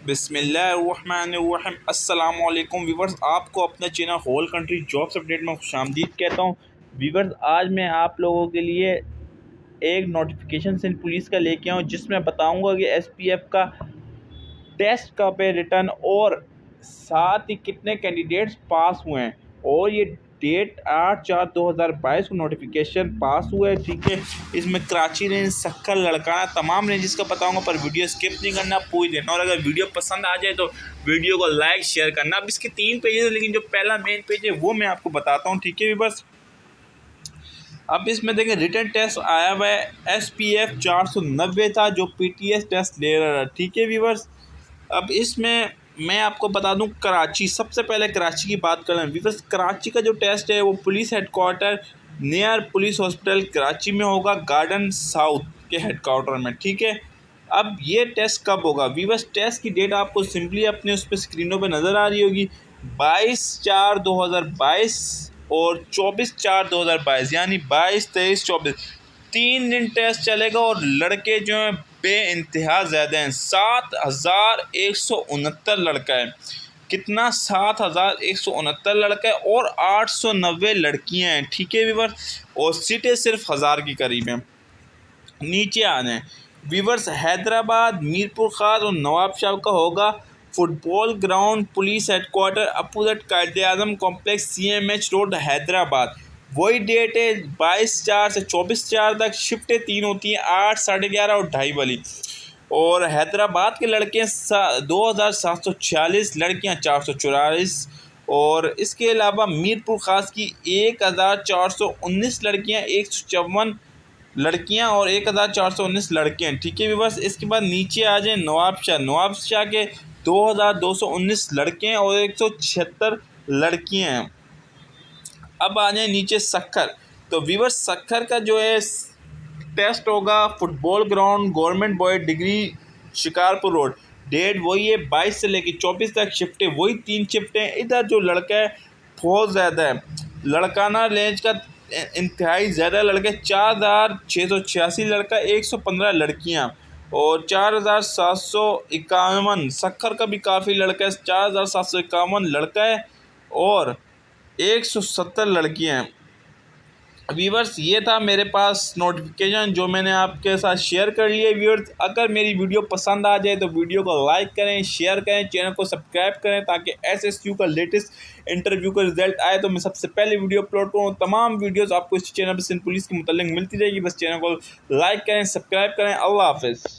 बिस्मिल्लाहिर्रहमानिर्रहीम। अस्सलाम वालेकुम व्यूवर्स, आपको अपना channel whole country jobs update में खुशामदीद कहता हूँ। व्यूवर्स, आज मैं आप लोगों के लिए एक नोटिफिकेशन सिंध पुलिस का लेके आऊँ जिसमें बताऊँगा कि SPF का टेस्ट का पे रिटर्न और साथ ही कितने कैंडिडेट्स पास हुए हैं। और ये डेट 8/4/2022 को नोटिफिकेशन पास हुआ है। ठीक है, इसमें कराची रेंज, सक्खर, लड़काना तमाम रेंजेस का बताऊंगा, पर वीडियो स्किप नहीं करना, पूरी देखना। और अगर वीडियो पसंद आ जाए तो वीडियो को लाइक शेयर करना। अब इसके 3 पेजेस है, लेकिन जो पहला मेन पेज है वो मैं आपको बताता हूँ। ठीक है बस, अब इसमें देखें रिटर्न टेस्ट आया हुआ है SPF 490 था, जो PTS टेस्ट ले रहा था। ठीक है व्यूवर्स, अब इसमें मैं आपको बता दूं, कराची, सबसे पहले कराची की बात कर लें व्यूवर्स। कराची का जो टेस्ट है वो police headquarter near police hospital Karachi में होगा, गार्डन साउथ के हेडक्वार्टर में। ठीक है, अब ये टेस्ट कब होगा व्यूवर्स? टेस्ट की डेट आपको सिंपली अपने उस पर स्क्रीनों पे नज़र आ रही होगी। 22/4/2022 और 24/4/2022, यानी 22, 23, 24 3 दिन टेस्ट चलेगा। और लड़के जो हैं बे इंतहा ज़्यादा हैं, 7,169 लड़का है। कितना? 7,169 लड़का है और 890 लड़कियां हैं। ठीक है व्यूवर, और सीटें सिर्फ 1000 की करीब हैं। नीचे आ जाएँ व्यूवर्स, हैदराबाद, मीरपुर खास और नवाबशाह का होगा football ground, police headquarter opposite Quaid-e-Azam complex, CMH road, Hyderabad. वही डेट है 22/4 से 24/4 तक। शिफ्टें 3 होती हैं, 8, 11:30 और 2:30 वाली। और हैदराबाद के लड़के 2746, लड़कियां 444। और इसके अलावा मीरपुर खास की 1419 लड़कियां, 154 लड़कियां और 1419 लड़के हैं। ठीक है व्यूवर्स, इसके बाद नीचे आ जाए नवाबशाह के 2219 लड़के हैं और 176 लड़कियां हैं। अब आ जाए नीचे सक्खर। तो व्यूवर्स, सक्खर का जो है टेस्ट होगा football ground, government boys degree, Shikarpur road. Date वही है 22 से लेकर 24 तक। शिफ्टें वही 3 शिफ्टें। इधर जो लड़का है बहुत ज़्यादा है, लड़काना रेंज का इंतहाई ज़्यादा लड़के, 4,686 लड़का, 115 लड़कियां और 4,751। सक्खर का भी काफ़ी लड़का है, 4,751 लड़का है और 170 लड़कियां हैं। व्यूवर्स, ये था मेरे पास नोटिफिकेशन जो मैंने आपके साथ शेयर कर लिया। व्यूवर्स, अगर मेरी वीडियो पसंद आ जाए तो वीडियो को लाइक करें, शेयर करें, चैनल को सब्सक्राइब करें, ताकि SSQ का लेटेस्ट इंटरव्यू का रिजल्ट आए तो मैं सबसे पहले वीडियो अपलोड करूँ। तमाम वीडियोस आपको इस चैनल पर सिंध पुलिस के मुताल्लिक मिलती रहेगी। बस चैनल को लाइक करें, सब्सक्राइब करें। अल्लाह हाफ़िज़।